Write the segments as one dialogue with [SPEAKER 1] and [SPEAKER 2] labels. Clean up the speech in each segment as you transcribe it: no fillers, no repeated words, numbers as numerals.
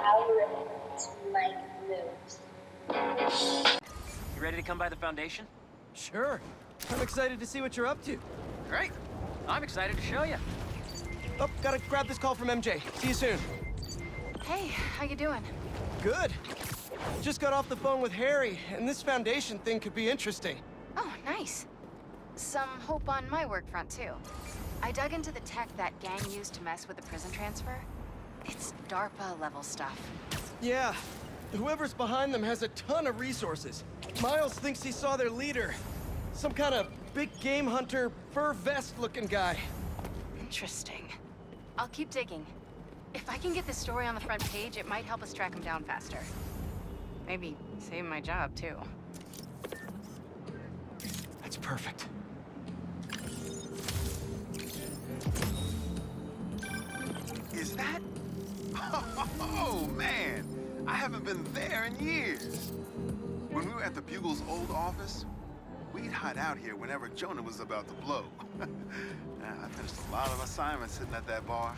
[SPEAKER 1] algorithm to my moves.
[SPEAKER 2] You ready to come by the Foundation?
[SPEAKER 3] Sure. I'm excited to see what you're up to.
[SPEAKER 2] Great. I'm excited to show you.
[SPEAKER 3] Oh, gotta grab this call from MJ. See you soon.
[SPEAKER 4] Hey, how you doing?
[SPEAKER 3] Good. Just got off the phone with Harry, and this Foundation thing could be interesting.
[SPEAKER 4] Oh, nice. Some hope on my work front, too. I dug into the tech that gang used to mess with the prison transfer. It's DARPA-level stuff.
[SPEAKER 3] Yeah. Whoever's behind them has a ton of resources. Miles thinks he saw their leader. Some kind of big game hunter, fur vest-looking guy.
[SPEAKER 4] Interesting. I'll keep digging. If I can get this story on the front page, it might help us track him down faster. Maybe save my job, too.
[SPEAKER 3] That's perfect.
[SPEAKER 5] Is that? Oh, man! I haven't been there in years. When we were at the Bugle's old office, we'd hide out here whenever Jonah was about to blow. I finished a lot of assignments sitting at that bar.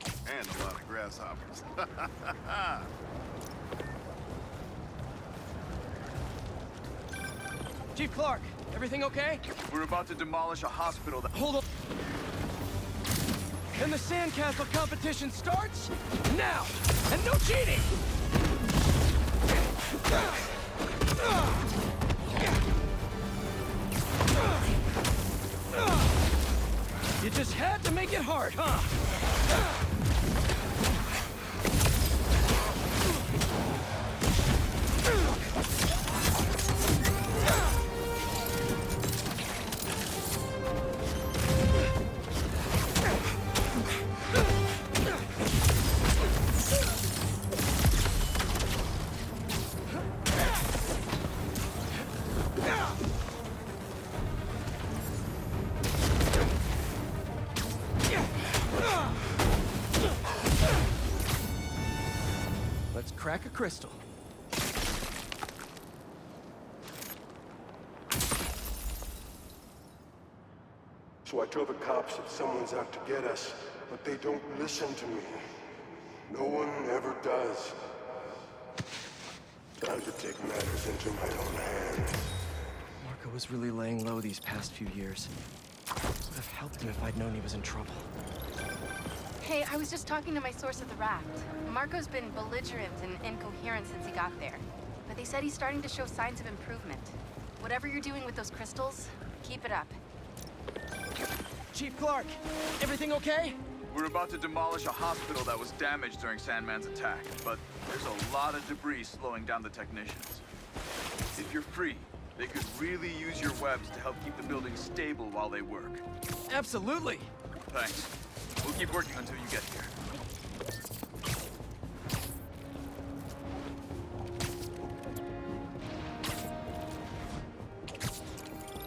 [SPEAKER 5] And a lot of grasshoppers.
[SPEAKER 3] Chief Clark, everything okay?
[SPEAKER 5] We're about to demolish a hospital that...
[SPEAKER 3] Hold up. And the sandcastle competition starts now! And no cheating! You just had to make it hard, huh? Let's crack a crystal.
[SPEAKER 6] So I tell the cops that someone's out to get us, but they don't listen to me. No one ever does. Time to take matters into my own hands.
[SPEAKER 3] Marco was really laying low these past few years. Would have helped him if I'd known he was in trouble.
[SPEAKER 4] Hey, I was just talking to my source at the raft. Marco's been belligerent and incoherent since he got there. But they said he's starting to show signs of improvement. Whatever you're doing with those crystals, keep it up.
[SPEAKER 3] Chief Clark, everything okay?
[SPEAKER 5] We're about to demolish a hospital that was damaged during Sandman's attack, but there's a lot of debris slowing down the technicians. If you're free, they could really use your webs to help keep the building stable while they work.
[SPEAKER 3] Absolutely.
[SPEAKER 5] Thanks. We'll keep working until you get here.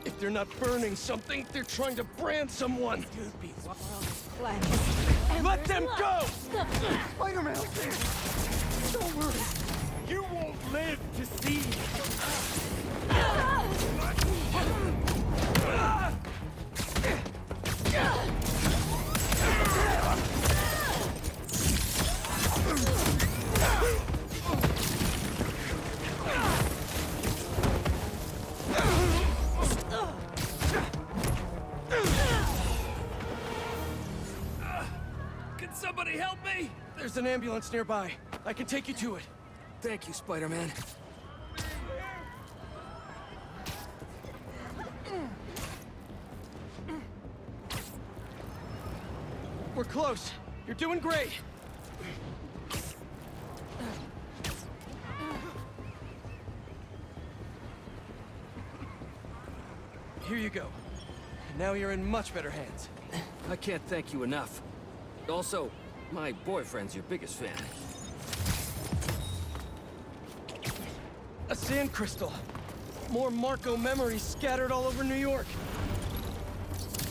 [SPEAKER 3] If they're not burning something, they're trying to brand someone. Let them go!
[SPEAKER 6] Spider-Man!
[SPEAKER 3] Don't worry. You won't live to see. Can somebody help me? There's an ambulance nearby. I can take you to it. Thank you, Spider-Man. We're close. You're doing great. Here you go. Now you're in much better hands.
[SPEAKER 7] I can't thank you enough. Also, my boyfriend's your biggest fan.
[SPEAKER 3] A sand crystal. More Marco memories scattered all over New York.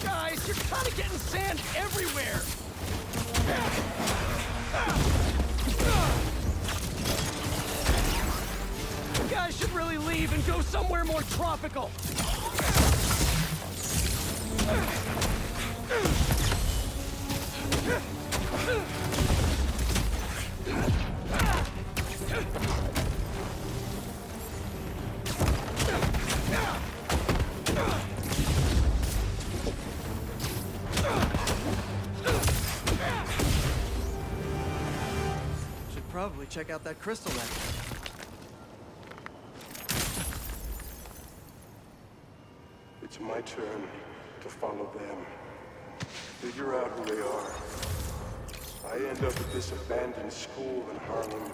[SPEAKER 3] Guys, you're kind of getting sand everywhere! You guys should really leave and go somewhere more tropical. probably check out that crystal net.
[SPEAKER 6] It's my turn to follow them. Figure out who they are. I end up at this abandoned school in Harlem.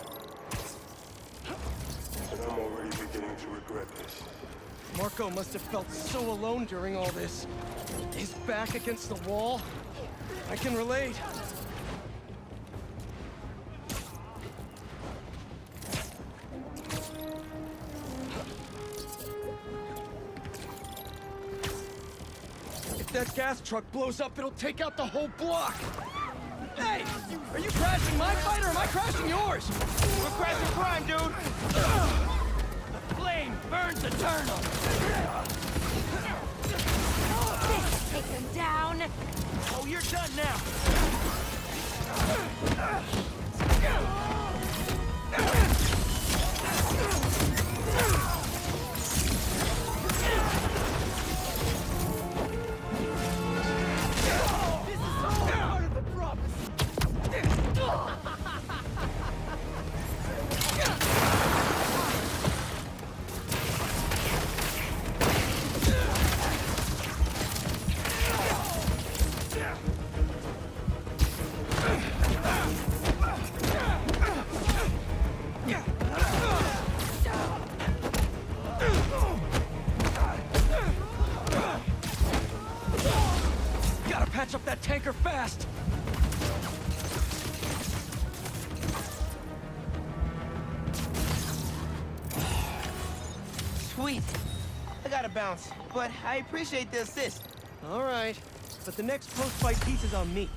[SPEAKER 6] And I'm already beginning to regret this.
[SPEAKER 3] Marco must have felt so alone during all this. His back against the wall. I can relate. If that gas truck blows up, it'll take out the whole block. Hey! Are you crashing my fight or am I crashing yours?
[SPEAKER 8] We're crashing crime, dude!
[SPEAKER 3] The flame burns eternal!
[SPEAKER 4] Take him down!
[SPEAKER 8] Oh, you're done now!
[SPEAKER 3] Gotta patch up that tanker fast!
[SPEAKER 8] Sweet. I gotta bounce, but I appreciate the assist.
[SPEAKER 3] All right, but the next post-fight piece is on me.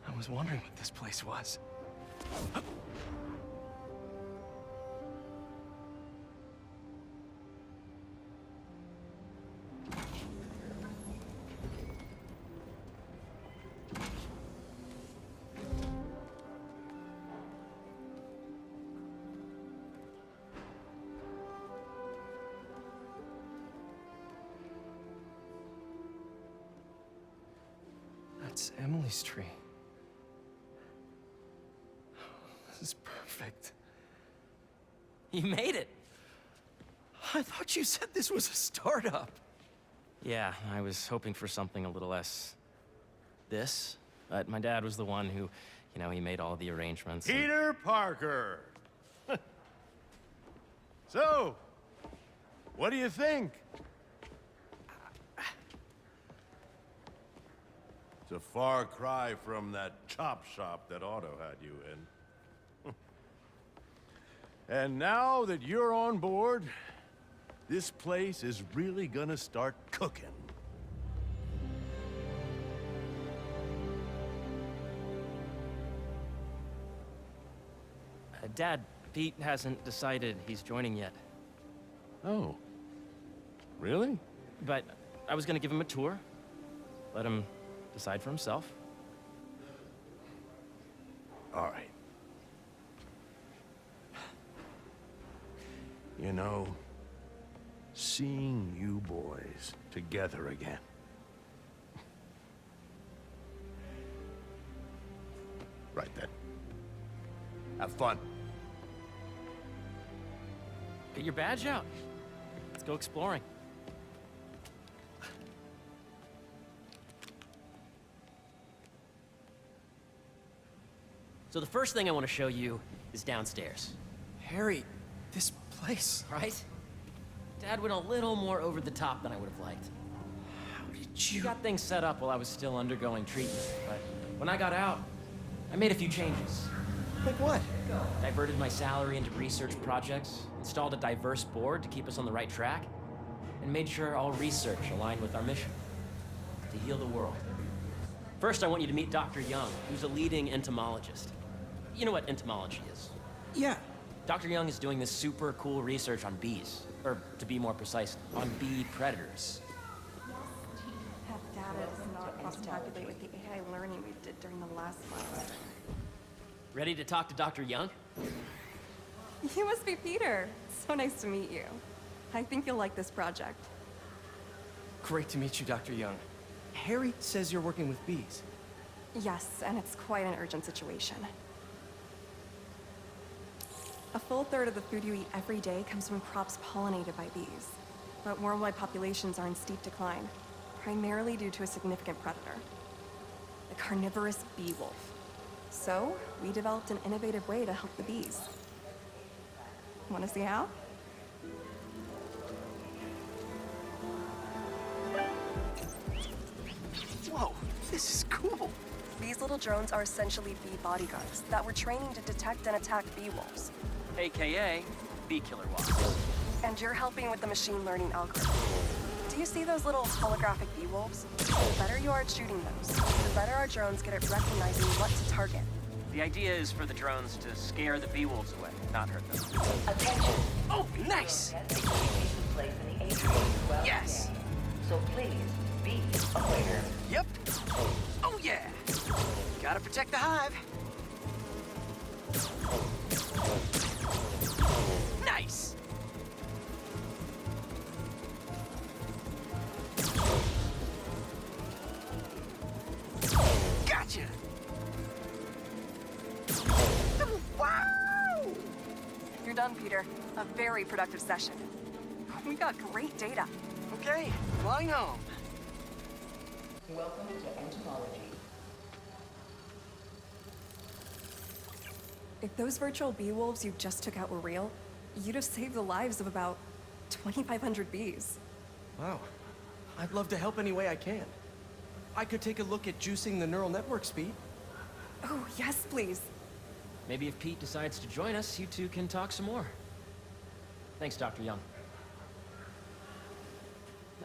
[SPEAKER 3] I was wondering what this place was. That's Emily's tree. This is perfect.
[SPEAKER 9] You made it!
[SPEAKER 3] I thought you said this was a startup.
[SPEAKER 9] Yeah, I was hoping for something a little less... this. But my dad was the one who, he made all the arrangements. and-
[SPEAKER 10] Peter Parker! So, what do you think? It's a far cry from that chop shop that Otto had you in. And now that you're on board, this place is really gonna start cooking.
[SPEAKER 9] Dad, Pete hasn't decided he's joining yet.
[SPEAKER 10] Oh. Really?
[SPEAKER 9] But I was gonna give him a tour. Let him decide for himself.
[SPEAKER 10] All right. You know, seeing you boys together again. Right then. Have fun.
[SPEAKER 9] Get your badge out. Let's go exploring. So the first thing I want to show you is downstairs.
[SPEAKER 3] Harry, this place.
[SPEAKER 9] Right? Dad went a little more over the top than I would have liked.
[SPEAKER 3] How did
[SPEAKER 9] He
[SPEAKER 3] you...
[SPEAKER 9] got things set up while I was still undergoing treatment, but when I got out, I made a few changes.
[SPEAKER 3] Like what?
[SPEAKER 9] Diverted my salary into research projects, installed a diverse board to keep us on the right track, and made sure all research aligned with our mission, to heal the world. First, I want you to meet Dr. Young, who's a leading entomologist. You know what entomology is?
[SPEAKER 3] Yeah.
[SPEAKER 9] Dr. Young is doing this super cool research on bees, or to be more precise, on bee predators.
[SPEAKER 11] That data does not cross-tabulate with the AI learning we did during the last class.
[SPEAKER 9] Ready to talk to Dr. Young?
[SPEAKER 11] You must be Peter. So nice to meet you. I think you'll like this project.
[SPEAKER 3] Great to meet you, Dr. Young. Harry says you're working with bees.
[SPEAKER 11] Yes, and it's quite an urgent situation. A full third of the food you eat every day comes from crops pollinated by bees. But worldwide populations are in steep decline, primarily due to a significant predator, the carnivorous bee wolf. So, we developed an innovative way to help the bees. Want to see how?
[SPEAKER 3] Whoa, this is cool.
[SPEAKER 11] These little drones are essentially bee bodyguards that we're training to detect and attack bee wolves.
[SPEAKER 2] AKA bee killer wasps.
[SPEAKER 11] And you're helping with the machine learning algorithm. Do you see those little holographic bee wolves? The better you are at shooting those, the better our drones get at recognizing what to target.
[SPEAKER 2] The idea is for the drones to scare the bee wolves away, not hurt them.
[SPEAKER 1] Attention.
[SPEAKER 3] Oh, nice!
[SPEAKER 1] Yes. So please be aware.
[SPEAKER 2] Yep. Oh yeah. Gotta protect the hive. Nice. Gotcha.
[SPEAKER 11] Wow! You're done, Peter. A very productive session. We got great data.
[SPEAKER 2] Okay, flying home.
[SPEAKER 1] Welcome to entomology.
[SPEAKER 11] If those virtual bee wolves you just took out were real, you'd have saved the lives of about 2,500 bees.
[SPEAKER 3] Wow. I'd love to help any way I can. I could take a look at juicing the neural network speed.
[SPEAKER 11] Oh, yes, please.
[SPEAKER 9] Maybe if Pete decides to join us, you two can talk some more. Thanks, Dr. Young.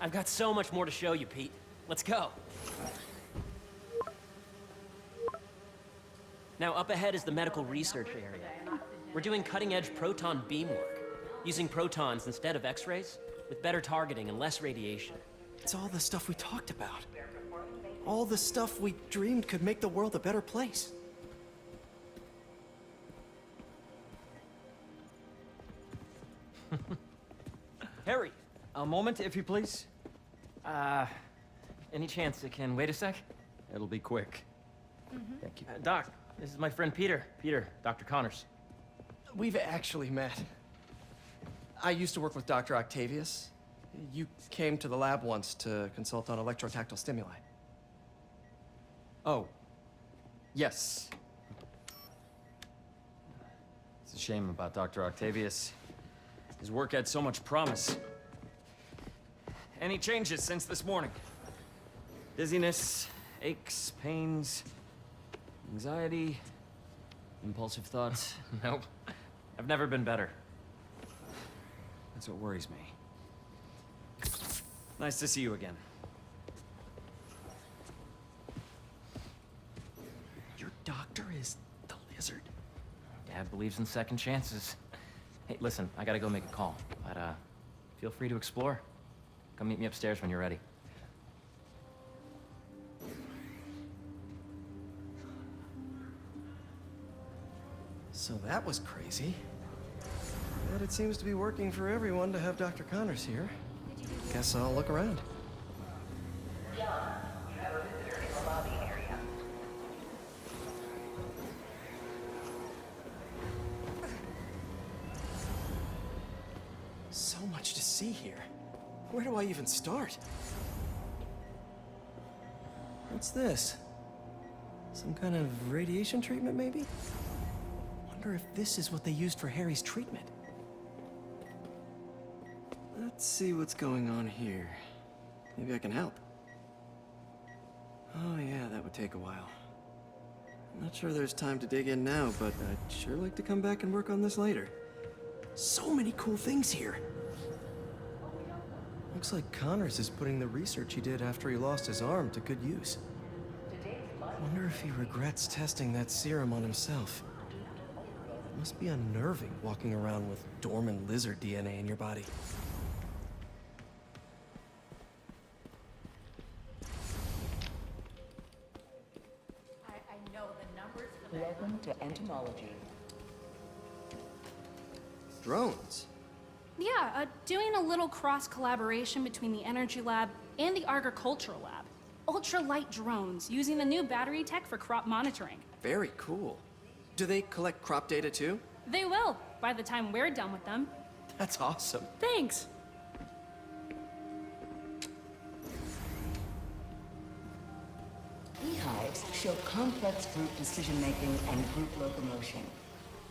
[SPEAKER 9] I've got so much more to show you, Pete. Let's go. Now, up ahead is the medical research area. We're doing cutting-edge proton beam work, using protons instead of X-rays, with better targeting and less radiation.
[SPEAKER 3] It's all the stuff we talked about. All the stuff we dreamed could make the world a better place.
[SPEAKER 9] Harry!
[SPEAKER 12] A moment, if you please.
[SPEAKER 9] Any chance it can wait a sec?
[SPEAKER 12] It'll be quick. Thank you.
[SPEAKER 9] Doc, this is my friend Peter. Peter, Dr. Connors.
[SPEAKER 3] We've actually met. I used to work with Dr. Octavius. You came to the lab once to consult on electrotactile stimuli.
[SPEAKER 12] Oh. Yes. It's a shame about Dr. Octavius. His work had so much promise. Any changes since this morning? Dizziness, aches, pains, anxiety, impulsive thoughts?
[SPEAKER 9] Nope. I've never been better.
[SPEAKER 12] That's what worries me. Nice to see you again.
[SPEAKER 3] Your doctor is the lizard.
[SPEAKER 9] Dad believes in second chances. Hey, listen, I gotta go make a call, but, feel free to explore. Come meet me upstairs when you're ready.
[SPEAKER 3] So that was crazy. But it seems to be working for everyone to have Dr. Connors here. Guess I'll look around.
[SPEAKER 1] John, you have a visitor in the lobby area.
[SPEAKER 3] So much to see here. Where do I even start? What's this? Some kind of radiation treatment, maybe? Wonder if this is what they used for Harry's treatment. Let's see what's going on here. Maybe I can help. Oh yeah, that would take a while. I'm not sure there's time to dig in now, but I'd sure like to come back and work on this later. So many cool things here. Looks like Connors is putting the research he did after he lost his arm to good use. Wonder if he regrets testing that serum on himself. Must be unnerving walking around with dormant lizard DNA in your body.
[SPEAKER 1] I know the numbers for that. Welcome to entomology.
[SPEAKER 3] Drones?
[SPEAKER 13] Yeah, doing a little cross-collaboration between the Energy Lab and the Agricultural Lab. Ultralight drones, using the new battery tech for crop monitoring.
[SPEAKER 3] Very cool. Do they collect crop data too?
[SPEAKER 13] They will, by the time we're done with them.
[SPEAKER 3] That's awesome.
[SPEAKER 13] Thanks.
[SPEAKER 1] Beehives show complex group decision-making and group locomotion.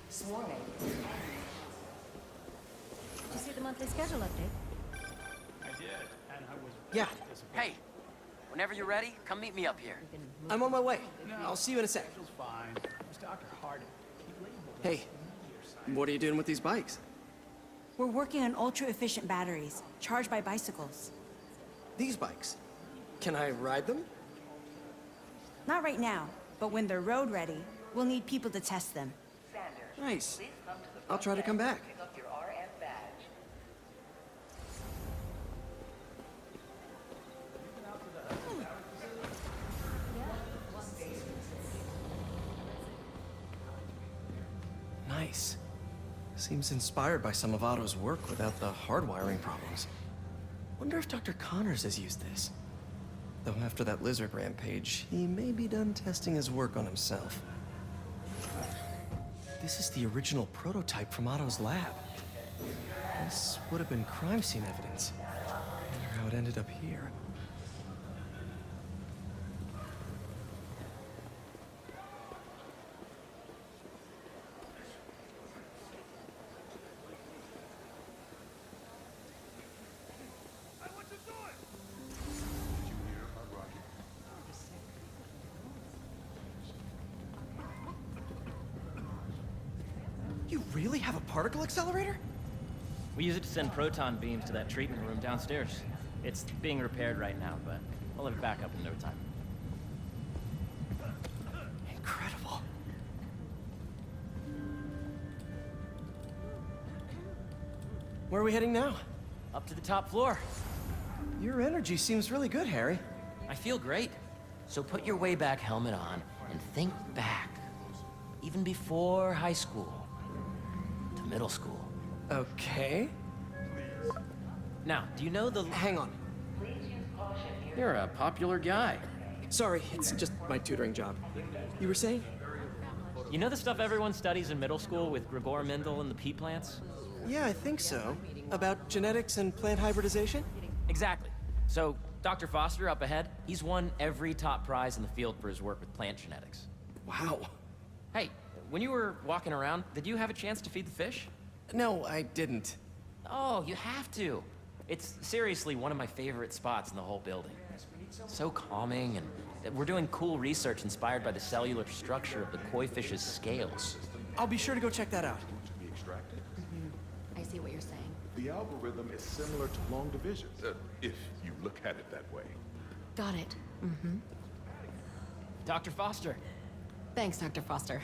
[SPEAKER 1] Swarming.
[SPEAKER 14] Did you see the monthly schedule update?
[SPEAKER 3] Yeah,
[SPEAKER 2] Hey, whenever you're ready, come meet me up here.
[SPEAKER 3] I'm on my way. I'll see you in a sec. Hey, what are you doing with these bikes?
[SPEAKER 14] We're working on ultra-efficient batteries, charged by bicycles.
[SPEAKER 3] These bikes? Can I ride them?
[SPEAKER 14] Not right now, but when they're road ready, we'll need people to test them.
[SPEAKER 1] Sanders,
[SPEAKER 3] Nice.
[SPEAKER 1] please come to the
[SPEAKER 3] I'll try to come back.
[SPEAKER 1] pick up your RN badge.
[SPEAKER 3] Nice. Seems inspired by some of Otto's work without the hardwiring problems. Wonder if Dr. Connors has used this. Though after that lizard rampage, he may be done testing his work on himself. This is the original prototype from Otto's lab. This would have been crime scene evidence. Wonder how it ended up here. You really have a particle accelerator?
[SPEAKER 9] We use it to send proton beams to that treatment room downstairs. It's being repaired right now, but we'll have it back up in no time.
[SPEAKER 3] Incredible. Where are we heading now?
[SPEAKER 9] Up to the top floor.
[SPEAKER 3] Your energy seems really good, Harry.
[SPEAKER 9] I feel great. So put your way back helmet on and think back. Even before high school. To middle school.
[SPEAKER 3] Okay.
[SPEAKER 9] Now, do you know the...
[SPEAKER 3] Hang on.
[SPEAKER 9] You're a popular guy.
[SPEAKER 3] Sorry, it's just my tutoring job. You were saying?
[SPEAKER 9] You know the stuff everyone studies in middle school with Gregor Mendel and the pea plants?
[SPEAKER 3] Yeah, I think so. About genetics and plant hybridization?
[SPEAKER 9] Exactly. So, Dr. Foster up ahead, he's won every top prize in the field for his work with plant genetics.
[SPEAKER 3] Wow.
[SPEAKER 9] Hey, when you were walking around, did you have a chance to feed the fish?
[SPEAKER 3] No, I didn't.
[SPEAKER 9] Oh, you have to. It's seriously one of my favorite spots in the whole building. So calming, and we're doing cool research inspired by the cellular structure of the koi fish's scales.
[SPEAKER 3] I'll be sure to go check that out.
[SPEAKER 14] I see what you're saying.
[SPEAKER 15] The algorithm is similar to long division, if you look at it that way.
[SPEAKER 14] Got it.
[SPEAKER 9] Dr. Foster.
[SPEAKER 14] Thanks, Dr. Foster.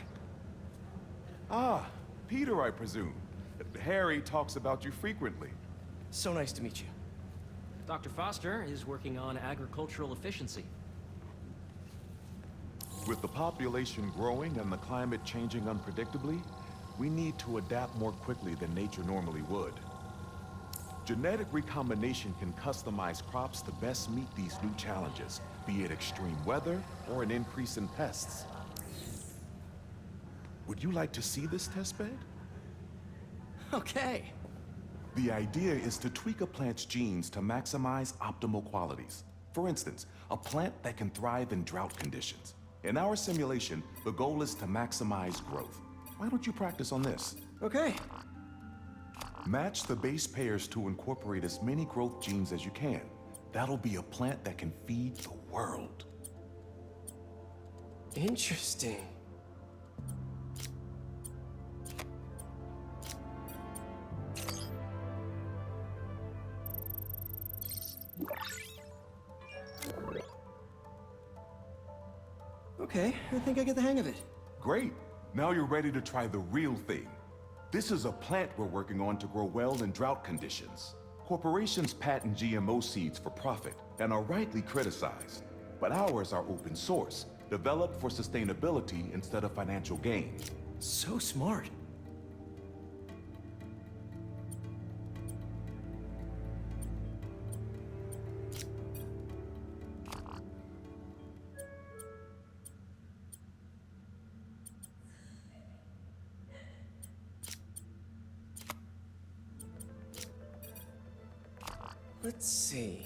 [SPEAKER 15] Ah, Peter, I presume. Harry talks about you frequently.
[SPEAKER 3] So nice to meet you.
[SPEAKER 9] Dr. Foster is working on agricultural efficiency.
[SPEAKER 15] With the population growing and the climate changing unpredictably, we need to adapt more quickly than nature normally would. Genetic recombination can customize crops to best meet these new challenges, be it extreme weather or an increase in pests. Would you like to see this testbed?
[SPEAKER 3] Okay.
[SPEAKER 15] The idea is to tweak a plant's genes to maximize optimal qualities. For instance, a plant that can thrive in drought conditions. In our simulation, the goal is to maximize growth. Why don't you practice on this?
[SPEAKER 3] Okay.
[SPEAKER 15] Match the base pairs to incorporate as many growth genes as you can. That'll be a plant that can feed the world.
[SPEAKER 3] Interesting. Okay, I think I get the hang of it.
[SPEAKER 15] Great. Now you're ready to try the real thing. This is a plant we're working on to grow well in drought conditions. Corporations patent GMO seeds for profit and are rightly criticized. But ours are open source, developed for sustainability instead of financial gain.
[SPEAKER 3] So smart. Let's see.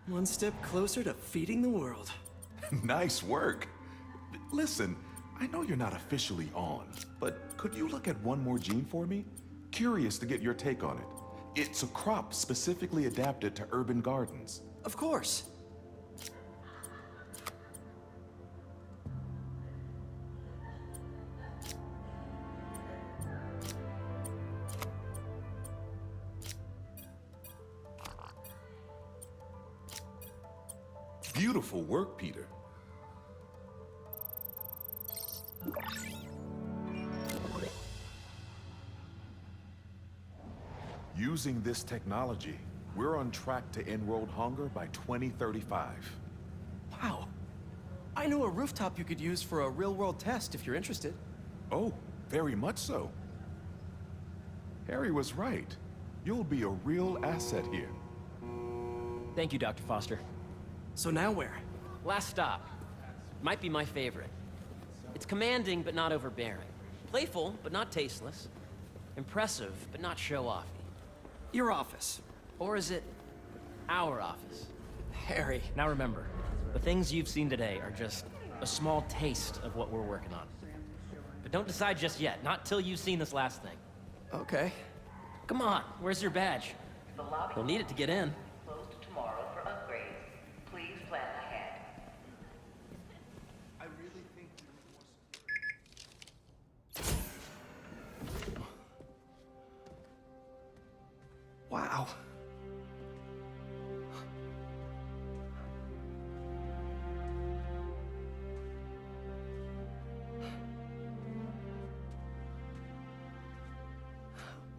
[SPEAKER 3] One step closer to feeding the world.
[SPEAKER 15] Nice work. Listen, I know you're not officially on, but could you look at one more gene for me? Curious to get your take on it. It's a crop specifically adapted to urban gardens.
[SPEAKER 3] Of course.
[SPEAKER 15] Beautiful work, Peter. Using this technology, we're on track to end world hunger by 2035.
[SPEAKER 3] Wow. I know a rooftop you could use for a real-world test if you're interested.
[SPEAKER 15] Oh, very much so. Harry was right. You'll be a real asset here.
[SPEAKER 9] Thank you, Dr. Foster.
[SPEAKER 3] So now where?
[SPEAKER 9] Last stop. Might be my favorite. It's commanding, but not overbearing. Playful, but not tasteless. Impressive, but not show-offy.
[SPEAKER 3] Your office.
[SPEAKER 9] Or is it our office?
[SPEAKER 3] Harry.
[SPEAKER 9] Now remember, the things you've seen today are just a small taste of what we're working on. But don't decide just yet, not till you've seen this last thing.
[SPEAKER 3] Okay.
[SPEAKER 9] Come on, where's your badge? We'll need it to get in.
[SPEAKER 16] Closed tomorrow for upgrades. Please plan ahead.
[SPEAKER 15] I really think
[SPEAKER 3] Wow.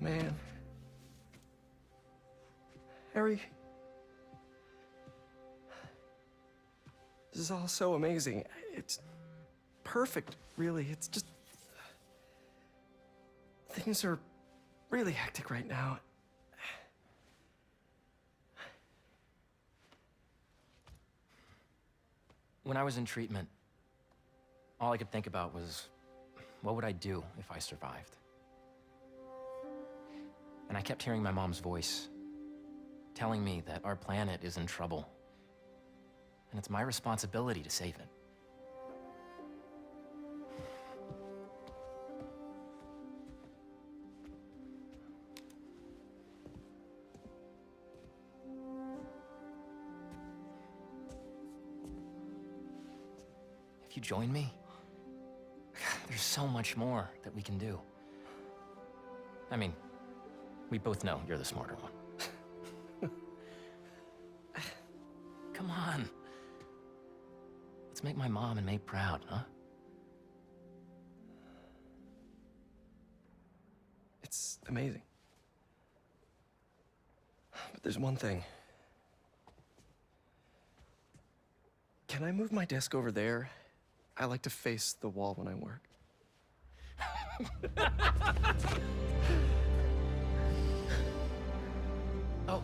[SPEAKER 3] Man. Harry. This is all so amazing. It's perfect, really. It's just... Things are really hectic right now.
[SPEAKER 9] When I was in treatment, all I could think about was, what would I do if I survived? And I kept hearing my mom's voice, telling me that our planet is in trouble, and it's my responsibility to save it. If you join me, there's so much more that we can do. I mean, we both know you're the smarter one. Come on. Let's make my mom and May proud, huh?
[SPEAKER 3] It's amazing. But there's one thing. Can I move my desk over there? I like to face the wall when I work.
[SPEAKER 9] Oh,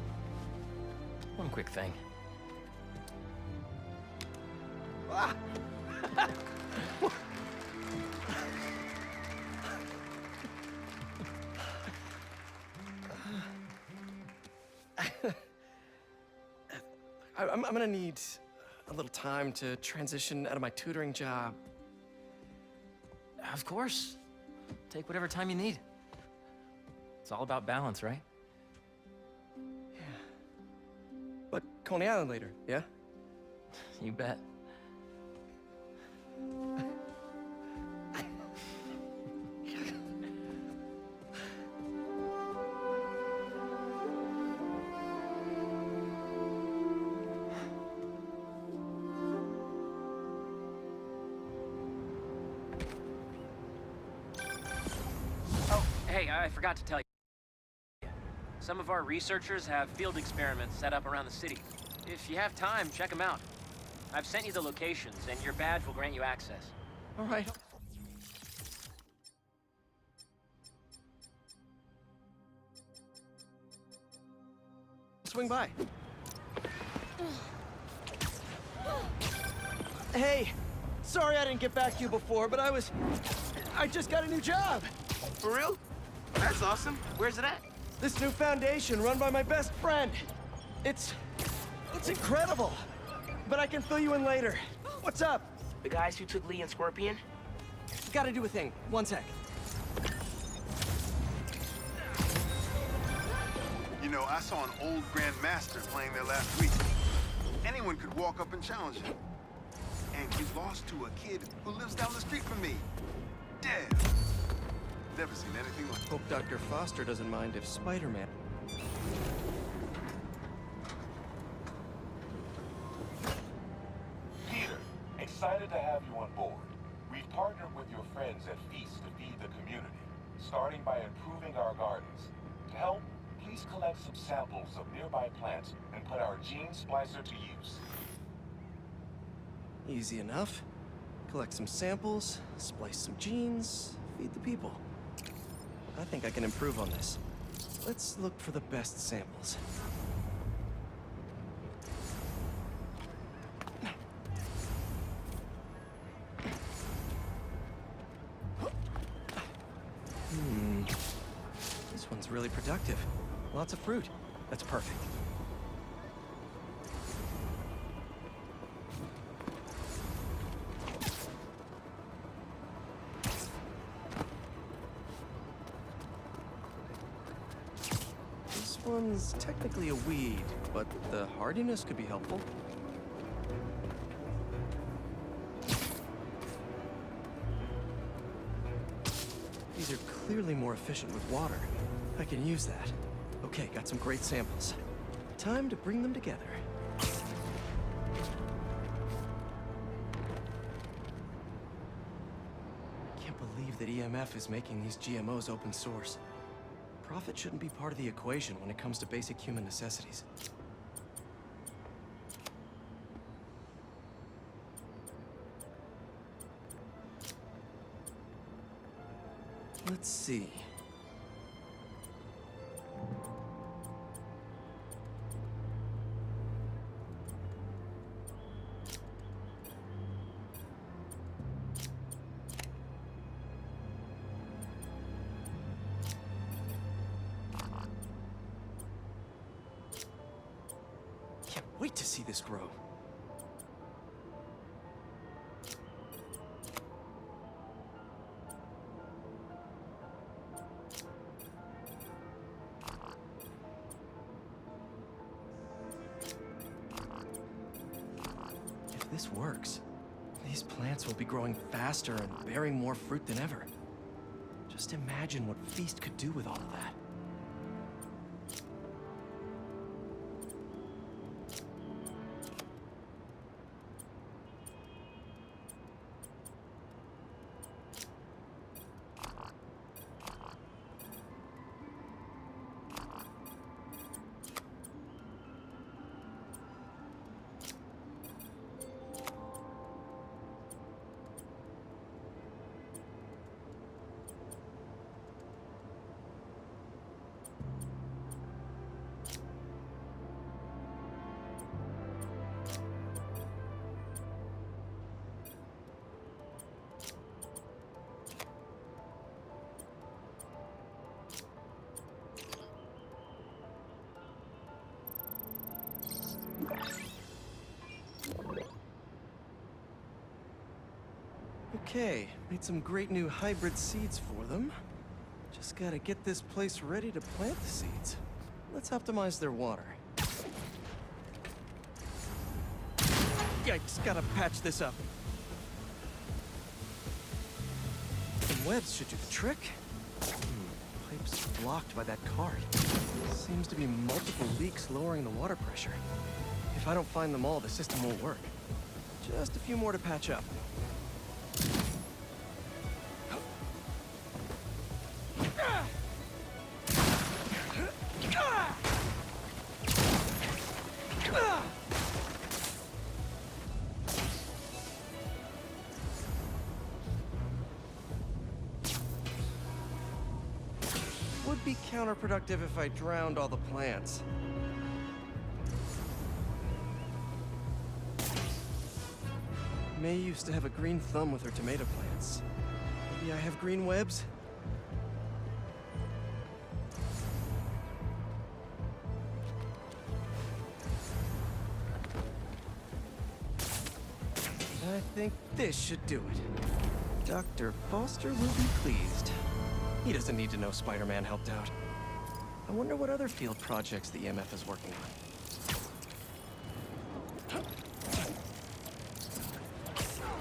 [SPEAKER 9] one quick thing.
[SPEAKER 3] Ah! I'm gonna need a little time to transition out of my tutoring job.
[SPEAKER 9] Of course. Take whatever time you need. It's all about balance, right?
[SPEAKER 3] Yeah. But Coney Island later, yeah?
[SPEAKER 9] You bet.
[SPEAKER 2] Hey, I forgot to tell you. Some of our researchers have field experiments set up around the city. If you have time, check them out. I've sent you the locations, and your badge will grant you access.
[SPEAKER 3] All right. Swing by. Hey, sorry I didn't get back to you before, but I just got a new job.
[SPEAKER 8] For real? That's awesome. Where's it at?
[SPEAKER 3] This new foundation run by my best friend. It's incredible. But I can fill you in later. What's up?
[SPEAKER 8] The guys who took Lee and Scorpion?
[SPEAKER 3] Gotta do a thing. One sec.
[SPEAKER 5] You know, I saw an old Grand Master playing there last week. Anyone could walk up and challenge him. And you lost to a kid who lives down the street from me. Damn. Never seen anything like.
[SPEAKER 3] Hope Dr. Foster doesn't mind if Spider-Man...
[SPEAKER 15] Peter, excited to have you on board. We've partnered with your friends at Feast to feed the community, starting by improving our gardens. To help, please collect some samples of nearby plants and put our gene splicer to use.
[SPEAKER 3] Easy enough. Collect some samples, splice some genes, feed the people. I think I can improve on this. Let's look for the best samples. This one's really productive. Lots of fruit. That's perfect. This one's technically a weed, but the hardiness could be helpful. These are clearly more efficient with water. I can use that. Okay, got some great samples. Time to bring them together. Can't believe that EMF is making these GMOs open source. Profit shouldn't be part of the equation when it comes to basic human necessities. Let's see. wait to see this grow. If this works, these plants will be growing faster and bearing more fruit than ever. Just imagine what Feast could do with all of that. Okay, made some great new hybrid seeds for them. Just gotta get this place ready to plant the seeds. Let's optimize their water. Yikes, gotta patch this up. Some webs should do the trick. Pipe's blocked by that cart. Seems to be multiple leaks lowering the water pressure. If I don't find them all, the system won't work. Just a few more to patch up. Would be counterproductive if I drowned all the plants. May used to have a green thumb with her tomato plants. Maybe I have green webs? I think this should do it. Dr. Foster will be pleased. He doesn't need to know Spider-Man helped out. I wonder what other field projects the EMF is working on.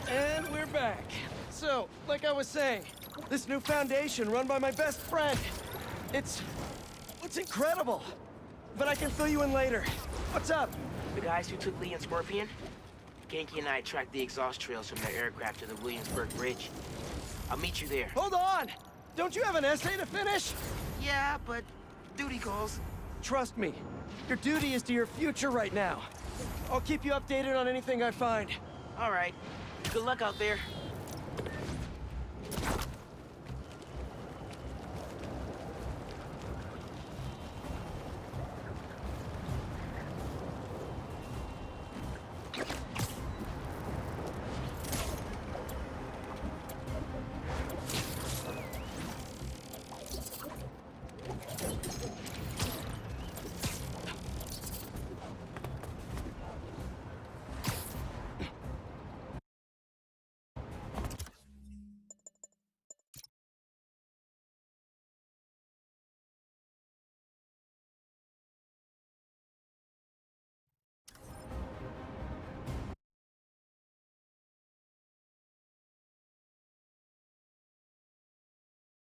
[SPEAKER 3] And we're back. So, like I was saying, this new foundation run by my best friend. It's incredible. But I can fill you in later. What's up?
[SPEAKER 8] The guys who took Lee and Scorpion? Genki and I tracked the exhaust trails from their aircraft to the Williamsburg Bridge. I'll meet you there.
[SPEAKER 3] Hold on! Don't you have an essay to finish?
[SPEAKER 8] Yeah, but duty calls.
[SPEAKER 3] Trust me, your duty is to your future right now. I'll keep you updated on anything I find.
[SPEAKER 8] All right. Good luck out there.